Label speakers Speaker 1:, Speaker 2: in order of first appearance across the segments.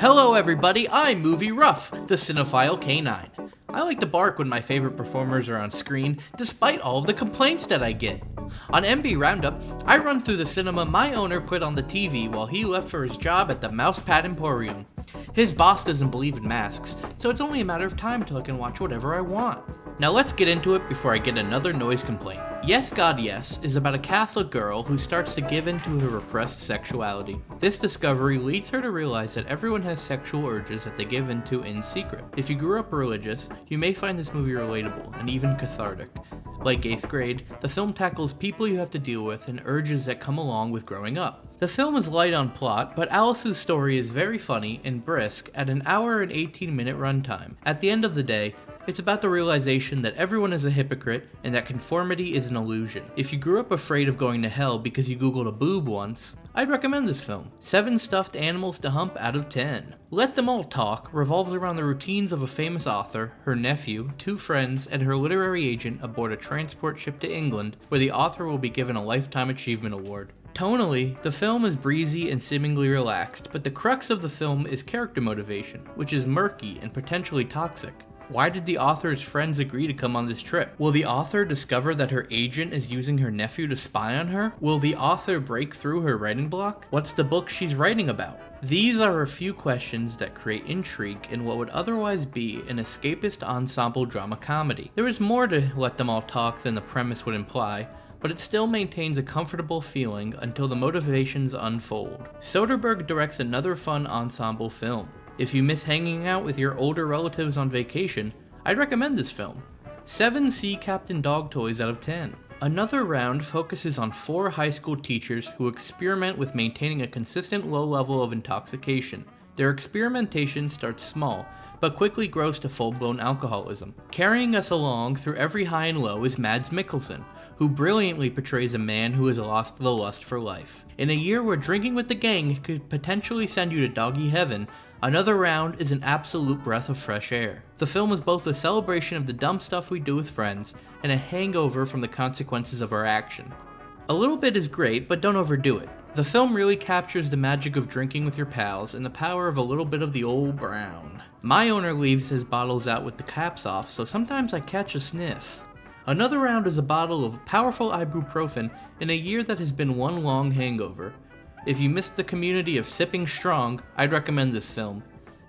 Speaker 1: Hello everybody, I'm Movie Ruff, the Cinephile Canine. I like to bark when my favorite performers are on screen, despite all of the complaints that I get. On MB Roundup, I run through the cinema my owner put on the TV while he left for his job at the Mousepad Emporium. His boss doesn't believe in masks, so it's only a matter of time till I can watch whatever I want. Now let's get into it before I get another noise complaint. Yes God Yes is about a Catholic girl who starts to give in to her repressed sexuality. This discovery leads her to realize that everyone has sexual urges that they give into in secret. If you grew up religious, you may find this movie relatable and even cathartic. Like 8th grade, the film tackles people you have to deal with and urges that come along with growing up. The film is light on plot, but Alice's story is very funny and brisk at an hour and 18-minute runtime. At the end of the day, it's about the realization that everyone is a hypocrite and that conformity is an illusion. If you grew up afraid of going to hell because you googled a boob once, I'd recommend this film. 7 stuffed animals to hump out of 10. Let Them All Talk revolves around the routines of a famous author, her nephew, 2 friends, and her literary agent aboard a transport ship to England, where the author will be given a Lifetime Achievement Award. Tonally, the film is breezy and seemingly relaxed, but the crux of the film is character motivation, which is murky and potentially toxic. Why did the author's friends agree to come on this trip? Will the author discover that her agent is using her nephew to spy on her? Will the author break through her writing block? What's the book she's writing about? These are a few questions that create intrigue in what would otherwise be an escapist ensemble drama comedy. There is more to Let Them All Talk than the premise would imply, but it still maintains a comfortable feeling until the motivations unfold. Soderbergh directs another fun ensemble film. If you miss hanging out with your older relatives on vacation, I'd recommend this film. 7 Sea Captain dog toys out of 10. Another Round focuses on 4 high school teachers who experiment with maintaining a consistent low level of intoxication. Their experimentation starts small, but quickly grows to full-blown alcoholism. Carrying us along through every high and low is Mads Mikkelsen, who brilliantly portrays a man who has lost the lust for life. In a year where drinking with the gang could potentially send you to doggy heaven, Another Round is an absolute breath of fresh air. The film is both a celebration of the dumb stuff we do with friends and a hangover from the consequences of our action. A little bit is great, but don't overdo it. The film really captures the magic of drinking with your pals and the power of a little bit of the old brown. My owner leaves his bottles out with the caps off, so sometimes I catch a sniff. Another Round is a bottle of powerful ibuprofen in a year that has been one long hangover. If you missed the community of sipping strong, I'd recommend this film.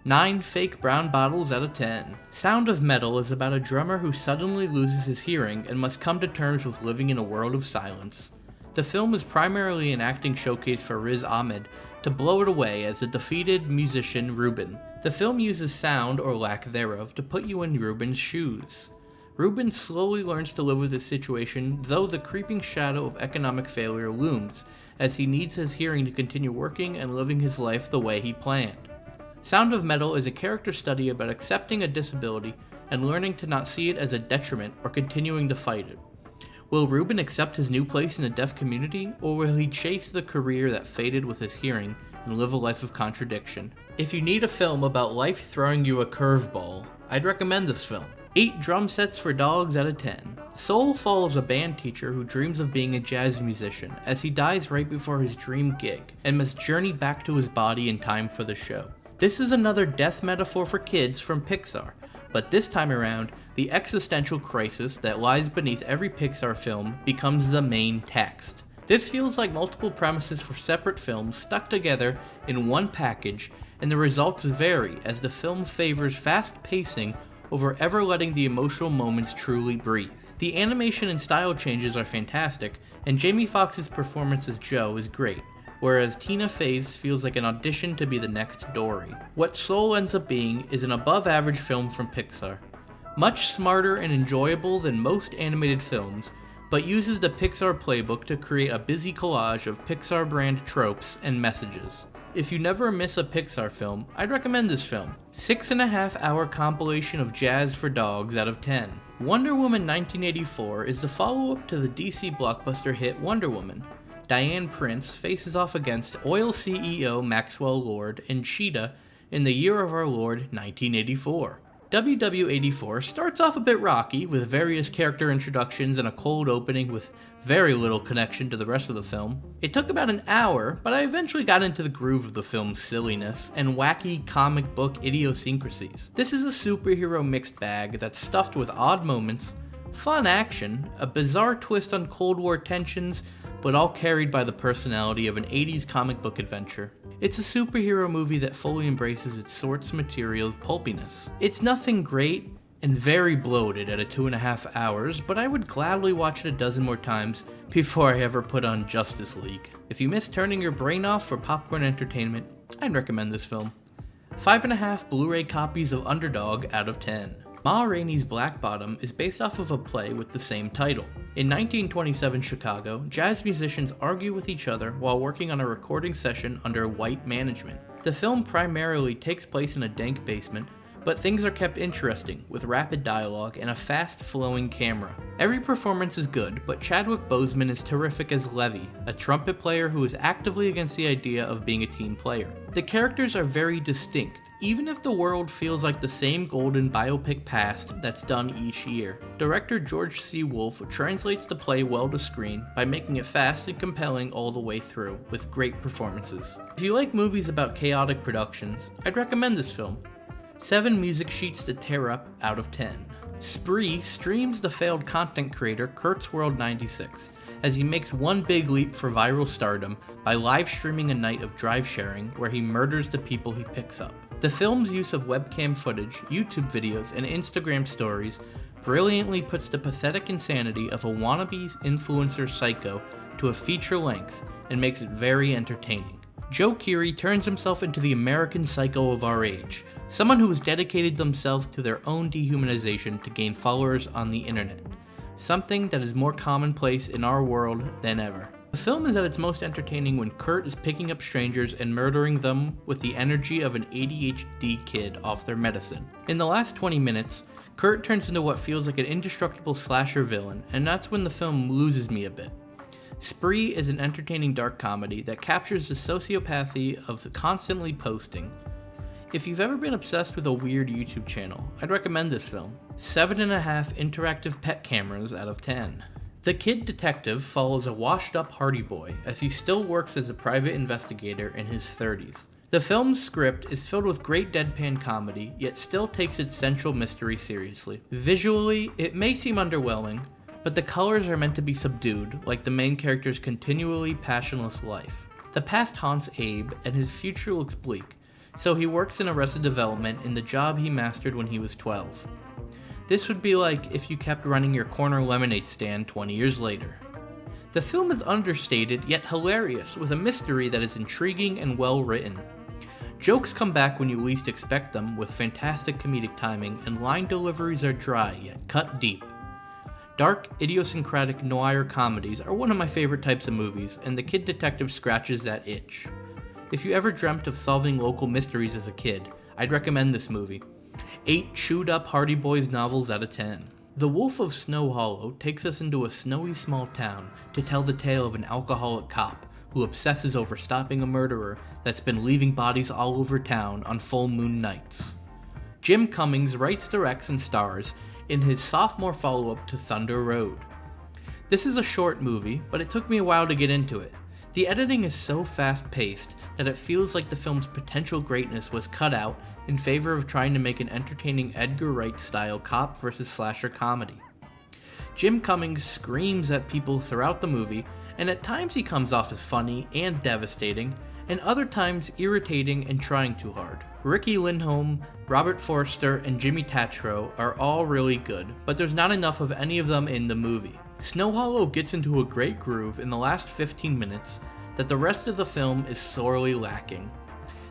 Speaker 1: 9 fake brown bottles out of 10. Sound of Metal is about a drummer who suddenly loses his hearing and must come to terms with living in a world of silence. The film is primarily an acting showcase for Riz Ahmed to blow it away as a defeated musician Ruben. The film uses sound, or lack thereof, to put you in Ruben's shoes. Ruben slowly learns to live with his situation, though the creeping shadow of economic failure looms, as he needs his hearing to continue working and living his life the way he planned. Sound of Metal is a character study about accepting a disability and learning to not see it as a detriment or continuing to fight it. Will Ruben accept his new place in the deaf community, or will he chase the career that faded with his hearing and live a life of contradiction? If you need a film about life throwing you a curveball, I'd recommend this film. 8 drum sets for dogs out of 10. Soul follows a band teacher who dreams of being a jazz musician as he dies right before his dream gig and must journey back to his body in time for the show. This is another death metaphor for kids from Pixar, but this time around, the existential crisis that lies beneath every Pixar film becomes the main text. This feels like multiple premises for separate films stuck together in one package, and the results vary as the film favors fast pacing over ever letting the emotional moments truly breathe. The animation and style changes are fantastic, and Jamie Foxx's performance as Joe is great, whereas Tina Fey's feels like an audition to be the next Dory. What Soul ends up being is an above-average film from Pixar. Much smarter and enjoyable than most animated films, but uses the Pixar playbook to create a busy collage of Pixar brand tropes and messages. If you never miss a Pixar film, I'd recommend this film. 6.5-hour compilation of jazz for dogs out of 10. Wonder Woman 1984 is the follow-up to the DC blockbuster hit Wonder Woman. Diane Prince faces off against oil CEO Maxwell Lord and Cheetah in the year of our Lord 1984. WW84 starts off a bit rocky, with various character introductions and a cold opening with very little connection to the rest of the film. It took about an hour, but I eventually got into the groove of the film's silliness and wacky comic book idiosyncrasies. This is a superhero mixed bag that's stuffed with odd moments, fun action, a bizarre twist on Cold War tensions, but all carried by the personality of an 80s comic book adventure. It's a superhero movie that fully embraces its source material's pulpiness. It's nothing great and very bloated at 2.5 hours, but I would gladly watch it a dozen more times before I ever put on Justice League. If you miss turning your brain off for popcorn entertainment, I'd recommend this film. 5.5 Blu-ray copies of Underdog out of 10. Ma Rainey's Black Bottom is based off of a play with the same title. In 1927 Chicago, jazz musicians argue with each other while working on a recording session under white management. The film primarily takes place in a dank basement, but things are kept interesting with rapid dialogue and a fast-flowing camera. Every performance is good, but Chadwick Boseman is terrific as Levy, a trumpet player who is actively against the idea of being a team player. The characters are very distinct, even if the world feels like the same golden biopic past that's done each year. Director George C. Wolfe translates the play well to screen by making it fast and compelling all the way through, with great performances. If you like movies about chaotic productions, I'd recommend this film. 7 music sheets to tear up out of 10. Spree streams the failed content creator Kurt's World 96 as he makes one big leap for viral stardom by live streaming a night of drive sharing where he murders the people he picks up. The film's use of webcam footage, YouTube videos, and Instagram stories brilliantly puts the pathetic insanity of a wannabe influencer psycho to a feature length and makes it very entertaining. Joe Keery turns himself into the American Psycho of our age, someone who has dedicated themselves to their own dehumanization to gain followers on the internet, something that is more commonplace in our world than ever. The film is at its most entertaining when Kurt is picking up strangers and murdering them with the energy of an ADHD kid off their medicine. In the last 20 minutes, Kurt turns into what feels like an indestructible slasher villain, and that's when the film loses me a bit. Spree is an entertaining dark comedy that captures the sociopathy of constantly posting. If you've ever been obsessed with a weird YouTube channel, I'd recommend this film. 7.5 interactive pet cameras out of 10. The kid detective follows a washed-up Hardy Boy as he still works as a private investigator in his 30s. The film's script is filled with great deadpan comedy, yet still takes its central mystery seriously. Visually, it may seem underwhelming, but the colors are meant to be subdued, like the main character's continually passionless life. The past haunts Abe, and his future looks bleak, so he works in Arrested Development in the job he mastered when he was 12. This would be like if you kept running your corner lemonade stand 20 years later. The film is understated yet hilarious, with a mystery that is intriguing and well written. Jokes come back when you least expect them, with fantastic comedic timing, and line deliveries are dry yet cut deep. Dark, idiosyncratic noir comedies are one of my favorite types of movies, and The Kid Detective scratches that itch. If you ever dreamt of solving local mysteries as a kid, I'd recommend this movie. 8 chewed-up Hardy Boys novels out of 10. The Wolf of Snow Hollow takes us into a snowy small town to tell the tale of an alcoholic cop who obsesses over stopping a murderer that's been leaving bodies all over town on full moon nights. Jim Cummings writes, directs, and stars in his sophomore follow-up to Thunder Road. This is a short movie, but it took me a while to get into it. The editing is so fast-paced that it feels like the film's potential greatness was cut out in favor of trying to make an entertaining Edgar Wright-style cop versus slasher comedy. Jim Cummings screams at people throughout the movie, and at times he comes off as funny and devastating, and other times irritating and trying too hard. Ricky Lindholm, Robert Forster, and Jimmy Tatro are all really good, but there's not enough of any of them in the movie. Snow Hollow gets into a great groove in the last 15 minutes that the rest of the film is sorely lacking.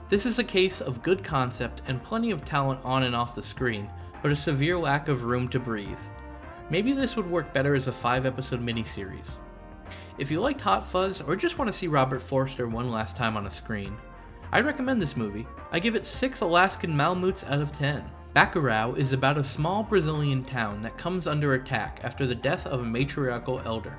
Speaker 1: This is a case of good concept and plenty of talent on and off the screen, but a severe lack of room to breathe. Maybe this would work better as a 5-episode miniseries. If you liked Hot Fuzz or just want to see Robert Forster one last time on a screen, I'd recommend this movie. I give it 6 Alaskan Malamutes out of 10. Bacarao is about a small Brazilian town that comes under attack after the death of a matriarchal elder.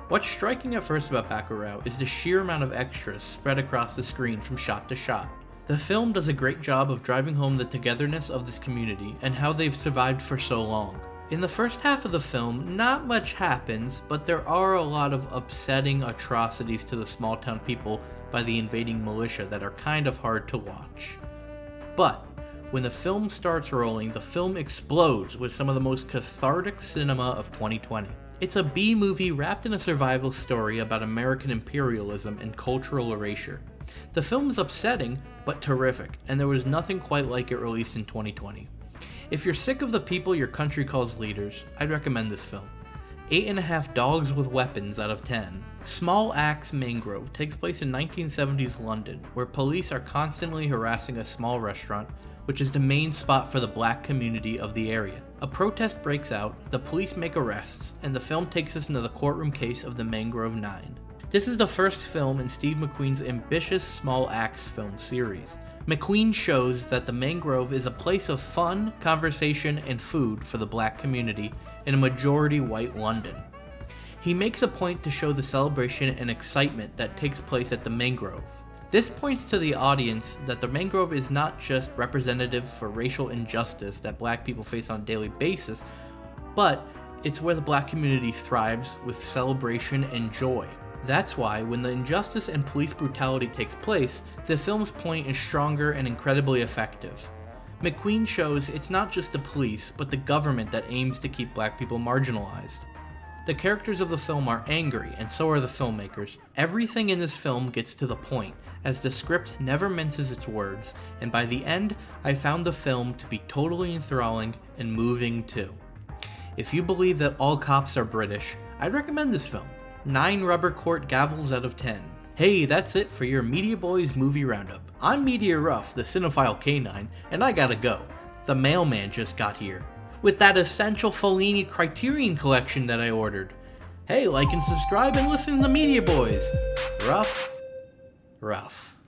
Speaker 1: What's striking at first about Bacarao is the sheer amount of extras spread across the screen from shot to shot. The film does a great job of driving home the togetherness of this community and how they've survived for so long. In the first half of the film, not much happens, but there are a lot of upsetting atrocities to the small town people by the invading militia that are kind of hard to watch. But when the film starts rolling, the film explodes with some of the most cathartic cinema of 2020. It's a B movie wrapped in a survival story about American imperialism and cultural erasure. The film is upsetting, but terrific, and there was nothing quite like it released in 2020. If you're sick of the people your country calls leaders, I'd recommend this film. 8.5 dogs with weapons out of 10. Small Axe Mangrove takes place in 1970s London, where police are constantly harassing a small restaurant, which is the main spot for the black community of the area. A protest breaks out, the police make arrests, and the film takes us into the courtroom case of the Mangrove 9. This is the first film in Steve McQueen's ambitious Small Axe film series. McQueen shows that the Mangrove is a place of fun, conversation, and food for the black community in a majority white London. He makes a point to show the celebration and excitement that takes place at the Mangrove. This points to the audience that the Mangrove is not just representative for racial injustice that black people face on a daily basis, but it's where the black community thrives with celebration and joy. That's why, when the injustice and police brutality takes place, the film's point is stronger and incredibly effective. McQueen shows it's not just the police, but the government that aims to keep black people marginalized. The characters of the film are angry, and so are the filmmakers. Everything in this film gets to the point, as the script never minces its words, and by the end, I found the film to be totally enthralling and moving too. If you believe that all cops are British, I'd recommend this film. 9 rubber court gavels out of 10. Hey, that's it for your Media Boys Movie Roundup. I'm Media Ruff, the Cinephile Canine, and I gotta go. The mailman just got here with that essential Fellini Criterion collection that I ordered. Hey, like and subscribe and listen to the Media Boys. Ruff.